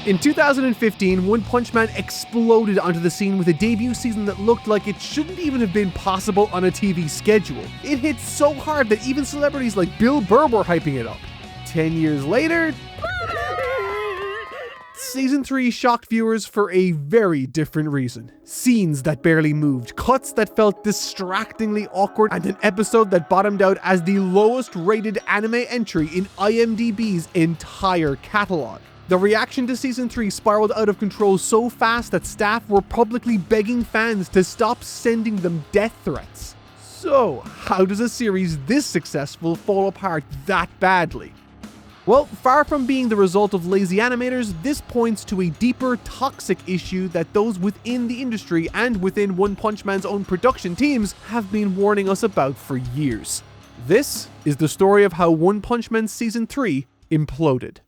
In 2015, One Punch Man exploded onto the scene with a debut season that looked like it shouldn't even have been possible on a TV schedule. It hit so hard that even celebrities like Bill Burr were hyping it up. 10 years later, Season 3 shocked viewers for a very different reason. Scenes that barely moved, cuts that felt distractingly awkward, and an episode that bottomed out as the lowest rated anime entry in IMDb's entire catalog. The reaction to Season 3 spiraled out of control so fast that staff were publicly begging fans to stop sending them death threats. So, how does a series this successful fall apart that badly? Well, far from being the result of lazy animators, this points to a deeper, toxic issue that those within the industry and within One Punch Man's own production teams have been warning us about for years. This is the story of how One Punch Man Season 3 imploded.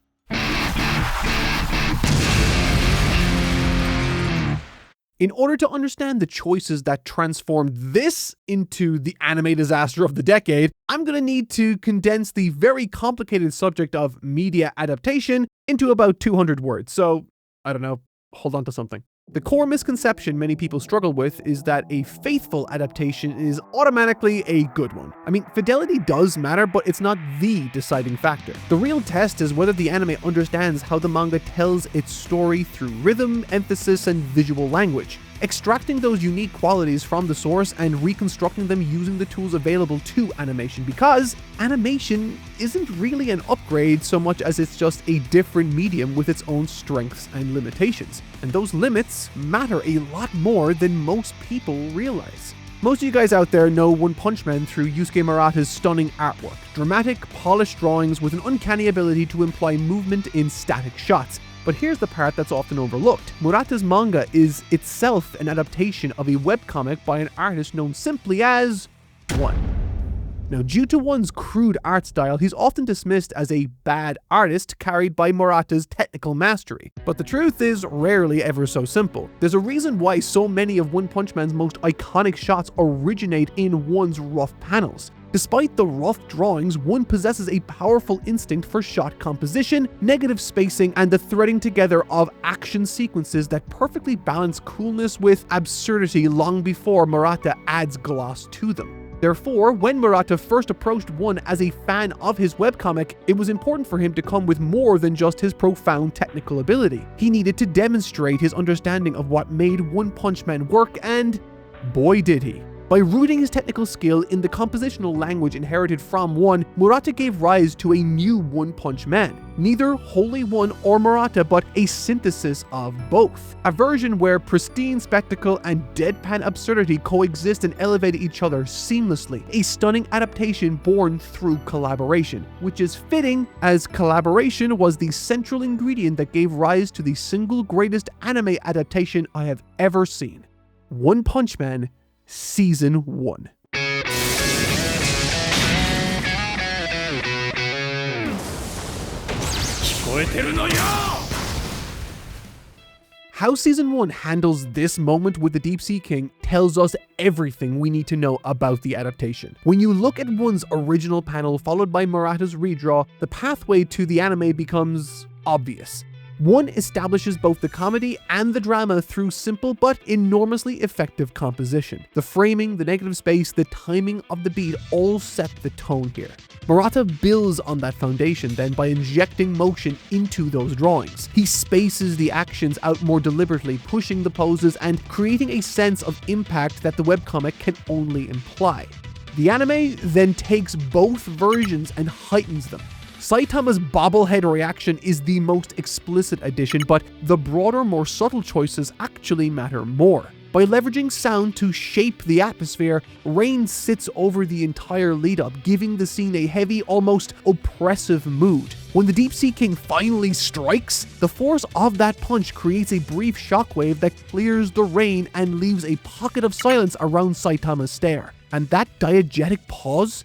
In order to understand the choices that transformed this into the anime disaster of the decade, I'm going to need to condense the very complicated subject of media adaptation into about 200 words. So, I don't know, hold on to something. The core misconception many people struggle with is that a faithful adaptation is automatically a good one. I mean, fidelity does matter, but it's not the deciding factor. The real test is whether the anime understands how the manga tells its story through rhythm, emphasis, and visual language. Extracting those unique qualities from the source and reconstructing them using the tools available to animation, because animation isn't really an upgrade so much as it's just a different medium with its own strengths and limitations. And those limits matter a lot more than most people realize. Most of you guys out there know One Punch Man through Yusuke Murata's stunning artwork, dramatic, polished drawings with an uncanny ability to imply movement in static shots. But here's the part that's often overlooked. Murata's manga is itself an adaptation of a webcomic by an artist known simply as One. Now, due to One's crude art style, he's often dismissed as a bad artist carried by Murata's technical mastery. But the truth is rarely ever so simple. There's a reason why so many of One Punch Man's most iconic shots originate in One's rough panels. Despite the rough drawings, One possesses a powerful instinct for shot composition, negative spacing, and the threading together of action sequences that perfectly balance coolness with absurdity long before Murata adds gloss to them. Therefore, when Murata first approached One as a fan of his webcomic, it was important for him to come with more than just his profound technical ability. He needed to demonstrate his understanding of what made One Punch Man work, and boy did he. By rooting his technical skill in the compositional language inherited from One, Murata gave rise to a new One Punch Man. Neither wholly One or Murata, but a synthesis of both. A version where pristine spectacle and deadpan absurdity coexist and elevate each other seamlessly. A stunning adaptation born through collaboration, which is fitting as collaboration was the central ingredient that gave rise to the single greatest anime adaptation I have ever seen. One Punch Man Season 1. How Season 1 handles this moment with the Deep Sea King tells us everything we need to know about the adaptation. When you look at One's original panel followed by Murata's redraw, the pathway to the anime becomes obvious. One establishes both the comedy and the drama through simple but enormously effective composition. The framing, the negative space, the timing of the beat all set the tone here. Murata builds on that foundation then by injecting motion into those drawings. He spaces the actions out more deliberately, pushing the poses and creating a sense of impact that the webcomic can only imply. The anime then takes both versions and heightens them. Saitama's bobblehead reaction is the most explicit addition, but the broader, more subtle choices actually matter more. By leveraging sound to shape the atmosphere, rain sits over the entire lead-up, giving the scene a heavy, almost oppressive mood. When the Deep Sea King finally strikes, the force of that punch creates a brief shockwave that clears the rain and leaves a pocket of silence around Saitama's stare. And that diegetic pause?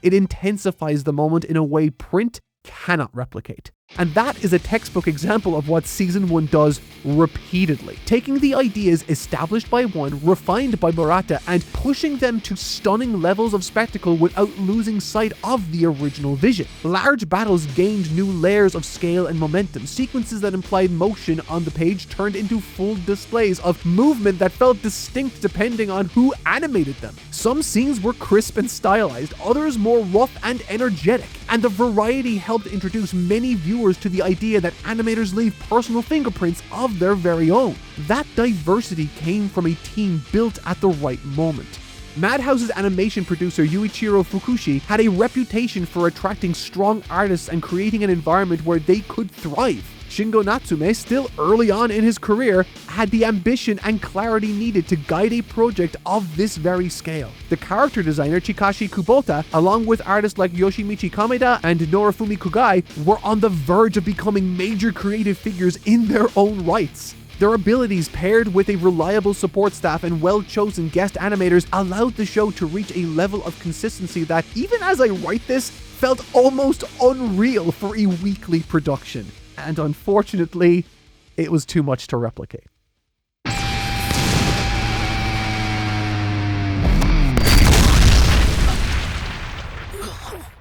It intensifies the moment in a way print cannot replicate. And that is a textbook example of what Season 1 does repeatedly, taking the ideas established by one, refined by Murata, and pushing them to stunning levels of spectacle without losing sight of the original vision. Large battles gained new layers of scale and momentum. Sequences that implied motion on the page turned into full displays of movement that felt distinct depending on who animated them. Some scenes were crisp and stylized, others more rough and energetic, and the variety helped introduce many viewers to the idea that animators leave personal fingerprints of their very own. That diversity came from a team built at the right moment. Madhouse's animation producer Yuichiro Fukushi had a reputation for attracting strong artists and creating an environment where they could thrive. Shingo Natsume, still early on in his career, had the ambition and clarity needed to guide a project of this very scale. The character designer Chikashi Kubota, along with artists like Yoshimichi Kameda and Norifumi Kugai, were on the verge of becoming major creative figures in their own rights. Their abilities, paired with a reliable support staff and well-chosen guest animators, allowed the show to reach a level of consistency that, even as I write this, felt almost unreal for a weekly production. And unfortunately, it was too much to replicate.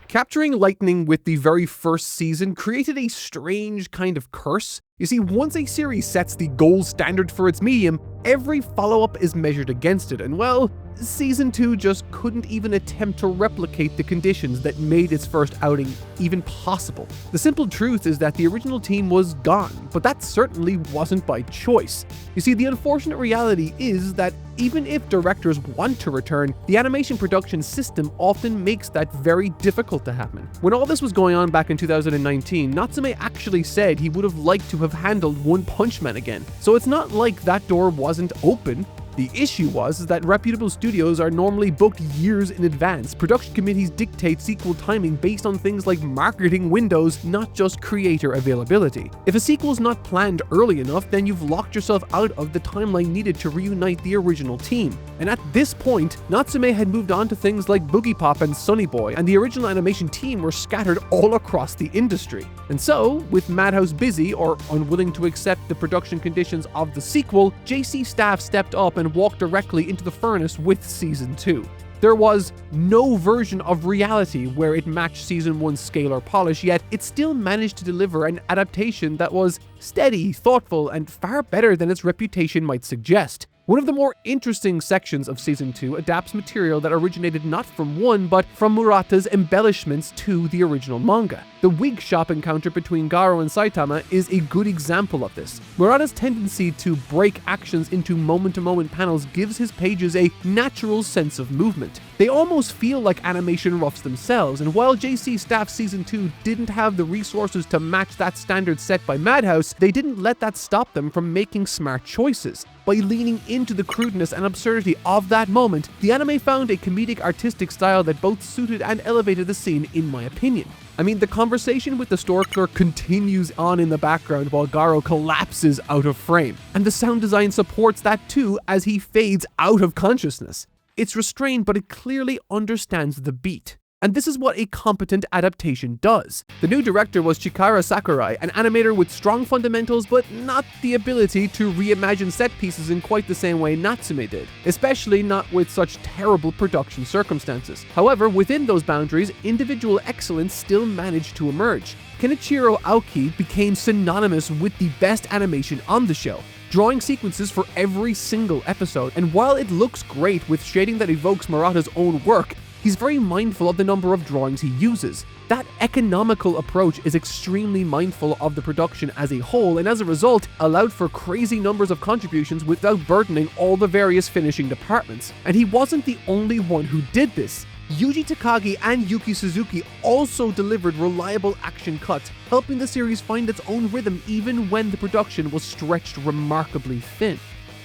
Capturing lightning with the very first season created a strange kind of curse. You see, once a series sets the gold standard for its medium, every follow-up is measured against it, and well, Season 2 just couldn't even attempt to replicate the conditions that made its first outing even possible. The simple truth is that the original team was gone, but that certainly wasn't by choice. You see, the unfortunate reality is that even if directors want to return, the animation production system often makes that very difficult to happen. When all this was going on back in 2019, Natsume actually said he would have liked to have handled One Punch Man again, so it's not like that door wasn't open. The issue was that reputable studios are normally booked years in advance. Production committees dictate sequel timing based on things like marketing windows, not just creator availability. If a sequel's not planned early enough, then you've locked yourself out of the timeline needed to reunite the original team. And at this point, Natsume had moved on to things like Boogie Pop and Sunny Boy, and the original animation team were scattered all across the industry. And so, with Madhouse busy or unwilling to accept the production conditions of the sequel, JC staff stepped up and walked directly into the furnace with Season 2. There was no version of reality where it matched Season 1's scale or polish, yet it still managed to deliver an adaptation that was steady, thoughtful, and far better than its reputation might suggest. One of the more interesting sections of Season 2 adapts material that originated not from one, but from Murata's embellishments to the original manga. The wig shop encounter between Garo and Saitama is a good example of this. Murata's tendency to break actions into moment-to-moment panels gives his pages a natural sense of movement. They almost feel like animation roughs themselves, and while JC Staff's Season 2 didn't have the resources to match that standard set by Madhouse, they didn't let that stop them from making smart choices. By leaning into the crudeness and absurdity of that moment, the anime found a comedic artistic style that both suited and elevated the scene, in my opinion. I mean, the conversation with the store clerk continues on in the background while Garo collapses out of frame, and the sound design supports that too as he fades out of consciousness. It's restrained, but it clearly understands the beat. And this is what a competent adaptation does. The new director was Chikara Sakurai, an animator with strong fundamentals but not the ability to reimagine set pieces in quite the same way Natsume did, especially not with such terrible production circumstances. However, within those boundaries, individual excellence still managed to emerge. Kenichiro Aoki became synonymous with the best animation on the show, drawing sequences for every single episode, and while it looks great with shading that evokes Murata's own work, he's very mindful of the number of drawings he uses. That economical approach is extremely mindful of the production as a whole, and as a result, allowed for crazy numbers of contributions without burdening all the various finishing departments. And he wasn't the only one who did this. Yuji Takagi and Yuki Suzuki also delivered reliable action cuts, helping the series find its own rhythm even when the production was stretched remarkably thin.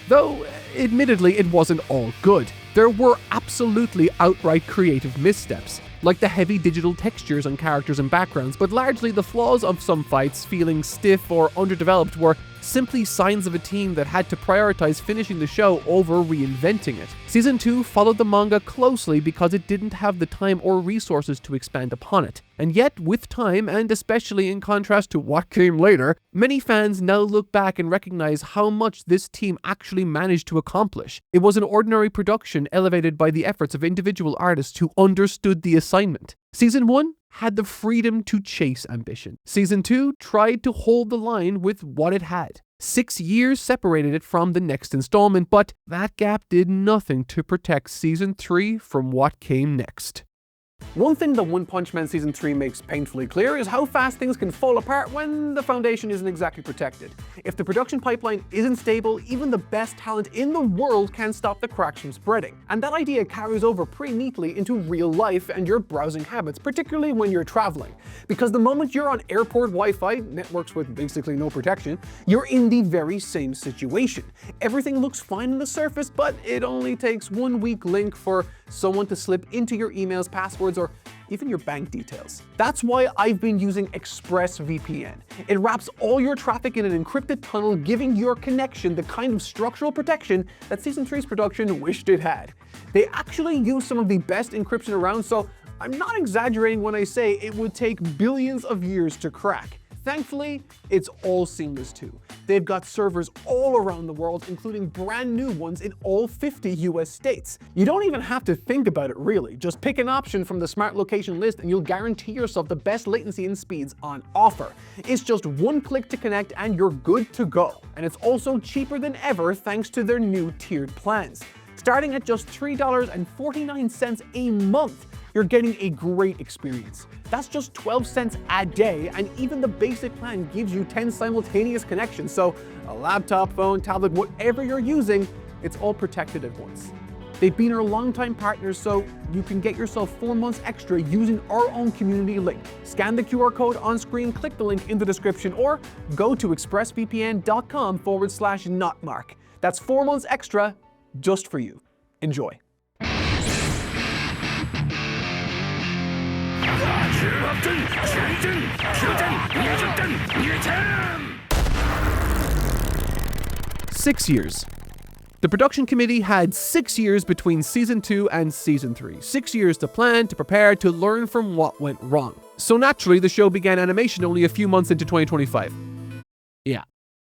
Though, admittedly, it wasn't all good. There were absolutely outright creative missteps, like the heavy digital textures on characters and backgrounds, but largely the flaws of some fights feeling stiff or underdeveloped were simply signs of a team that had to prioritize finishing the show over reinventing it. Season 2 followed the manga closely because it didn't have the time or resources to expand upon it. And yet, with time, and especially in contrast to what came later, many fans now look back and recognize how much this team actually managed to accomplish. It was an ordinary production elevated by the efforts of individual artists who understood the assignment. Season 1 had the freedom to chase ambition. Season 2 tried to hold the line with what it had. 6 years separated it from the next installment, but that gap did nothing to protect Season 3 from what came next. One thing that One Punch Man Season 3 makes painfully clear is how fast things can fall apart when the foundation isn't exactly protected. If the production pipeline isn't stable, even the best talent in the world can't stop the cracks from spreading. And that idea carries over pretty neatly into real life and your browsing habits, particularly when you're traveling. Because the moment you're on airport Wi-Fi, networks with basically no protection, you're in the very same situation. Everything looks fine on the surface, but it only takes one weak link for someone to slip into your emails, passwords, or even your bank details. That's why I've been using ExpressVPN. It wraps all your traffic in an encrypted tunnel, giving your connection the kind of structural protection that Season 3's production wished it had. They actually use some of the best encryption around, so I'm not exaggerating when I say it would take billions of years to crack. Thankfully, it's all seamless too. They've got servers all around the world, including brand new ones in all 50 US states. You don't even have to think about it really. Just pick an option from the smart location list and you'll guarantee yourself the best latency and speeds on offer. It's just one click to connect and you're good to go. And it's also cheaper than ever thanks to their new tiered plans. Starting at just $3.49 a month, you're getting a great experience. That's just 12 cents a day, and even the basic plan gives you 10 simultaneous connections, so a laptop, phone, tablet, whatever you're using, it's all protected at once. They've been our longtime partners, so you can get yourself 4 months extra using our own community link. Scan the QR code on screen, click the link in the description, or go to expressvpn.com/notmark. That's 4 months extra just for you. Enjoy. 6 years. The production committee had 6 years between Season 2 and Season 3. 6 years to plan, to prepare, to learn from what went wrong. So naturally, the show began animation only a few months into 2025. Yeah.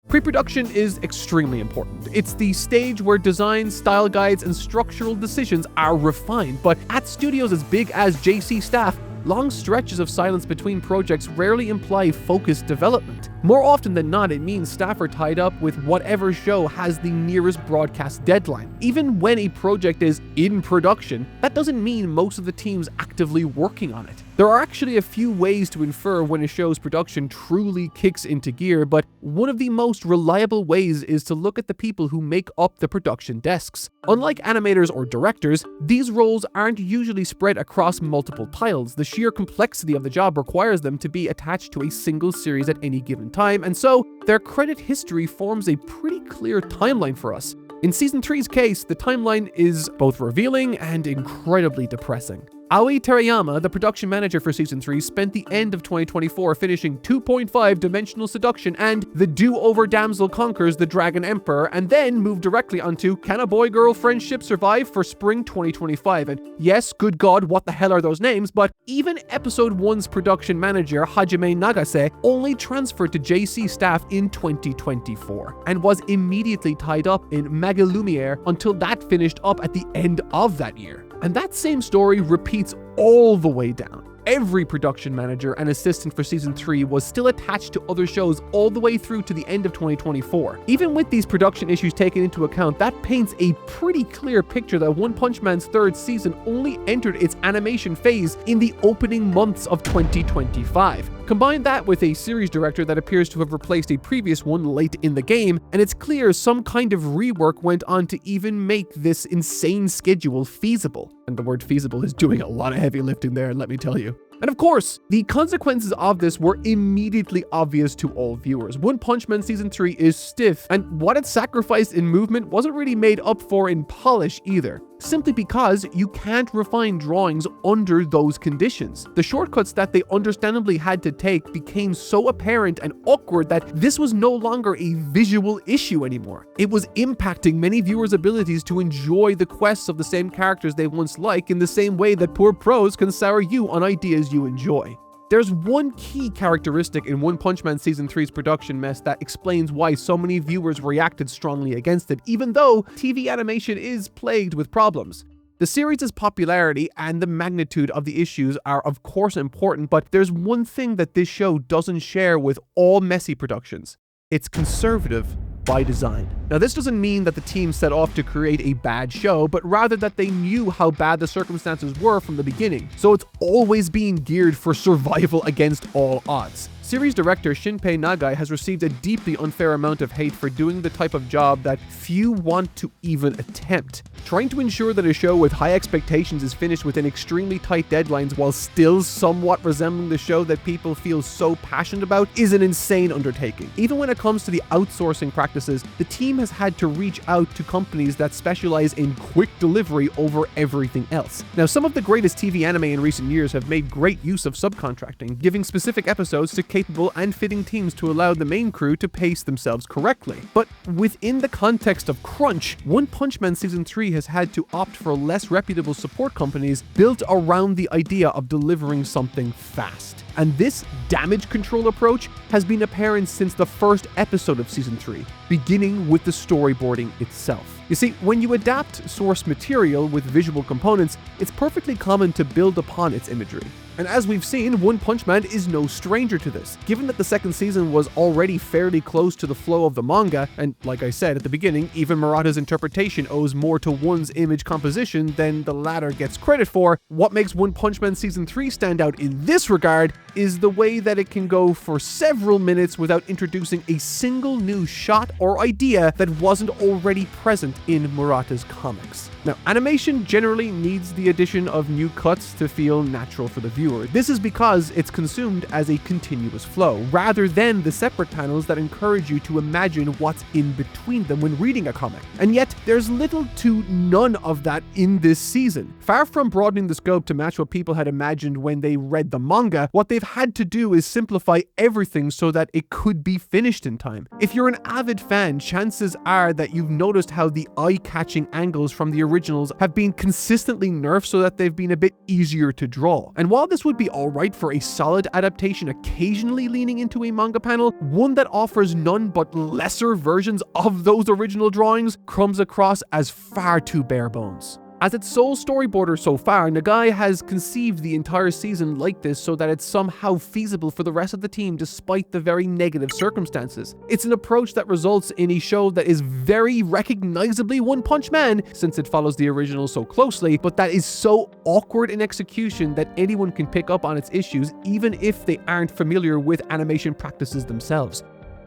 Pre-production is extremely important. It's the stage where design, style guides, and structural decisions are refined, but at studios as big as JC Staff, long stretches of silence between projects rarely imply focused development. More often than not, it means staff are tied up with whatever show has the nearest broadcast deadline. Even when a project is in production, that doesn't mean most of the team's actively working on it. There are actually a few ways to infer when a show's production truly kicks into gear, but one of the most reliable ways is to look at the people who make up the production desks. Unlike animators or directors, these roles aren't usually spread across multiple titles. The sheer complexity of the job requires them to be attached to a single series at any given time, and so their credit history forms a pretty clear timeline for us. In Season 3's case, the timeline is both revealing and incredibly depressing. Aoi Terayama, the production manager for Season 3, spent the end of 2024 finishing 2.5 Dimensional Seduction and The Do-Over Damsel Conquers the Dragon Emperor, and then moved directly onto Can a Boy-Girl Friendship Survive for Spring 2025. And yes, good God, what the hell are those names? But even Episode 1's production manager, Hajime Nagase, only transferred to JC Staff in 2024, and was immediately tied up in Magalumiere until that finished up at the end of that year. And that same story repeats all the way down. Every production manager and assistant for Season 3 was still attached to other shows all the way through to the end of 2024. Even with these production issues taken into account, that paints a pretty clear picture that One Punch Man's third season only entered its animation phase in the opening months of 2025. Combine that with a series director that appears to have replaced a previous one late in the game, and it's clear some kind of rework went on to even make this insane schedule feasible. And the word feasible is doing a lot of heavy lifting there, let me tell you. And of course, the consequences of this were immediately obvious to all viewers. One Punch Man Season 3 is stiff, and what it sacrificed in movement wasn't really made up for in polish either. simply because you can't refine drawings under those conditions. The shortcuts that they understandably had to take became so apparent and awkward that this was no longer a visual issue anymore. It was impacting many viewers' abilities to enjoy the quests of the same characters they once liked in the same way that poor pros can sour you on ideas you enjoy. There's one key characteristic in One Punch Man Season 3's production mess that explains why so many viewers reacted strongly against it, even though TV animation is plagued with problems. The series' popularity and the magnitude of the issues are of course important, but there's one thing that this show doesn't share with all messy productions. It's conservative by design. Now, this doesn't mean that the team set off to create a bad show, but rather that they knew how bad the circumstances were from the beginning, so it's always being geared for survival against all odds. Series director Shinpei Nagai has received a deeply unfair amount of hate for doing the type of job that few want to even attempt. Trying to ensure that a show with high expectations is finished within extremely tight deadlines while still somewhat resembling the show that people feel so passionate about is an insane undertaking. Even when it comes to the outsourcing practices, the team has had to reach out to companies that specialize in quick delivery over everything else. Now, some of the greatest TV anime in recent years have made great use of subcontracting, giving specific episodes to capable and fitting teams to allow the main crew to pace themselves correctly. But within the context of crunch, One Punch Man Season 3 has had to opt for less reputable support companies built around the idea of delivering something fast. And this damage control approach has been apparent since the first episode of Season 3, beginning with the storyboarding itself. You see, when you adapt source material with visual components, it's perfectly common to build upon its imagery. And as we've seen, One Punch Man is no stranger to this. Given that the second season was already fairly close to the flow of the manga, and like I said at the beginning, even Murata's interpretation owes more to one's image composition than the latter gets credit for, what makes One Punch Man Season 3 stand out in this regard is the way that it can go for several minutes without introducing a single new shot or idea that wasn't already present in Murata's comics. Now, animation generally needs the addition of new cuts to feel natural for the viewer. This is because it's consumed as a continuous flow, rather than the separate panels that encourage you to imagine what's in between them when reading a comic. And yet, there's little to none of that in this season. Far from broadening the scope to match what people had imagined when they read the manga, what they've had to do is simplify everything so that it could be finished in time. If you're an avid fan, chances are that you've noticed how the eye-catching angles from the originals have been consistently nerfed so that they've been a bit easier to draw. And while this would be alright for a solid adaptation occasionally leaning into a manga panel, one that offers none but lesser versions of those original drawings comes across as far too bare bones. As its sole storyboarder so far, Nagai has conceived the entire season like this so that it's somehow feasible for the rest of the team despite the very negative circumstances. It's an approach that results in a show that is very recognizably One Punch Man, since it follows the original so closely, but that is so awkward in execution that anyone can pick up on its issues even if they aren't familiar with animation practices themselves.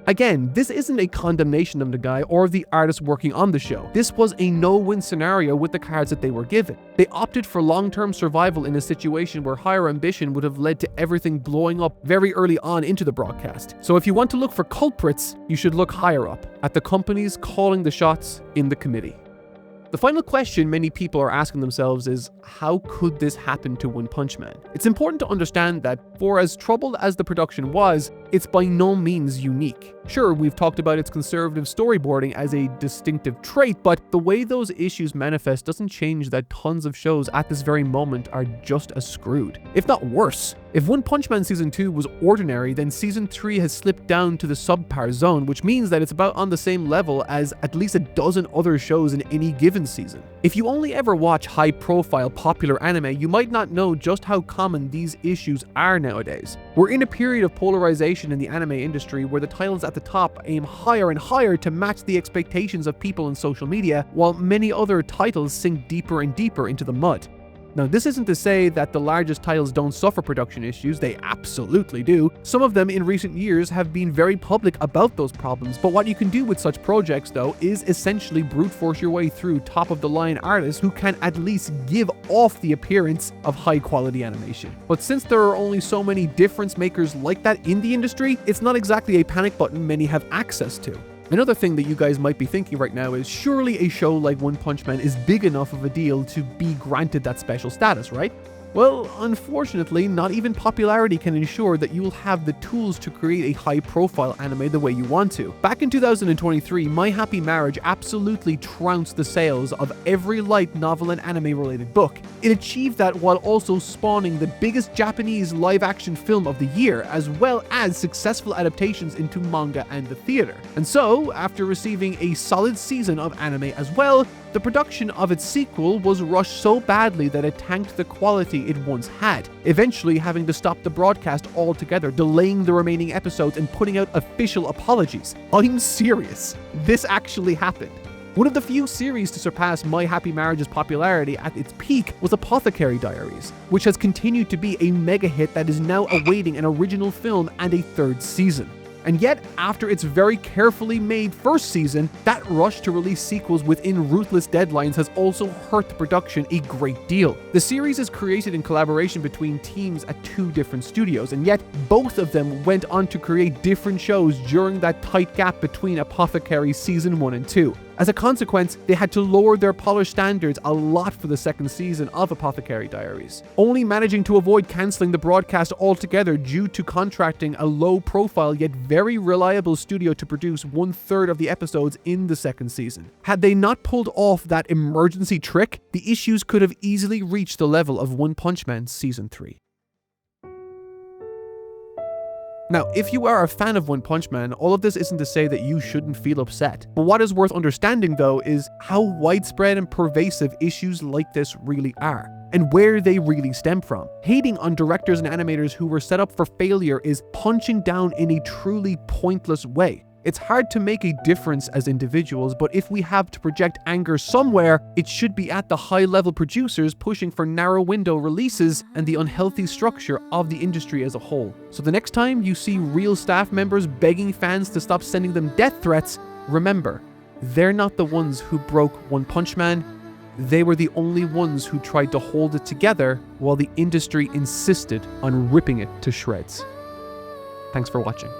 Again, this isn't a condemnation of Nagai or the artists working on the show. This was a no-win scenario with the cards that they were given. They opted for long-term survival in a situation where higher ambition would have led to everything blowing up very early on into the broadcast. So if you want to look for culprits, you should look higher up, at the companies calling the shots in the committee. The final question many people are asking themselves is, how could this happen to One Punch Man? It's important to understand that, for as troubled as the production was, it's by no means unique. Sure, we've talked about its conservative storyboarding as a distinctive trait, but the way those issues manifest doesn't change that tons of shows at this very moment are just as screwed, if not worse. If One Punch Man Season 2 was ordinary, then Season 3 has slipped down to the subpar zone, which means that it's about on the same level as at least a dozen other shows in any given season. If you only ever watch high-profile popular anime, you might not know just how common these issues are nowadays. We're in a period of polarization in the anime industry where the titles at the top aim higher and higher to match the expectations of people on social media, while many other titles sink deeper and deeper into the mud. Now, this isn't to say that the largest titles don't suffer production issues, they absolutely do. Some of them in recent years have been very public about those problems, but what you can do with such projects, though, is essentially brute force your way through top-of-the-line artists who can at least give off the appearance of high-quality animation. But since there are only so many difference makers like that in the industry, it's not exactly a panic button many have access to. Another thing that you guys might be thinking right now is surely a show like One Punch Man is big enough of a deal to be granted that special status, right? Well, unfortunately, not even popularity can ensure that you will have the tools to create a high-profile anime the way you want to. Back in 2023, My Happy Marriage absolutely trounced the sales of every light novel and anime-related book. It achieved that while also spawning the biggest Japanese live-action film of the year, as well as successful adaptations into manga and the theater. And so, after receiving a solid season of anime as well, the production of its sequel was rushed so badly that it tanked the quality it once had, eventually having to stop the broadcast altogether, delaying the remaining episodes and putting out official apologies. I'm serious. This actually happened. One of the few series to surpass My Happy Marriage's popularity at its peak was Apothecary Diaries, which has continued to be a mega hit that is now awaiting an original film and a third season. And yet, after its very carefully made first season, that rush to release sequels within ruthless deadlines has also hurt the production a great deal. The series is created in collaboration between teams at 2 different studios, and yet both of them went on to create different shows during that tight gap between Apothecary Season 1 and 2. As a consequence, they had to lower their polished standards a lot for the second season of Apothecary Diaries, only managing to avoid cancelling the broadcast altogether due to contracting a low-profile yet very reliable studio to produce 1/3 of the episodes in the second season. Had they not pulled off that emergency trick, the issues could have easily reached the level of One Punch Man Season 3. Now, if you are a fan of One Punch Man, all of this isn't to say that you shouldn't feel upset. But what is worth understanding, though, is how widespread and pervasive issues like this really are, and where they really stem from. Hating on directors and animators who were set up for failure is punching down in a truly pointless way. It's hard to make a difference as individuals, but if we have to project anger somewhere, it should be at the high-level producers pushing for narrow window releases and the unhealthy structure of the industry as a whole. So the next time you see real staff members begging fans to stop sending them death threats, remember, they're not the ones who broke One Punch Man. They were the only ones who tried to hold it together while the industry insisted on ripping it to shreds. Thanks for watching.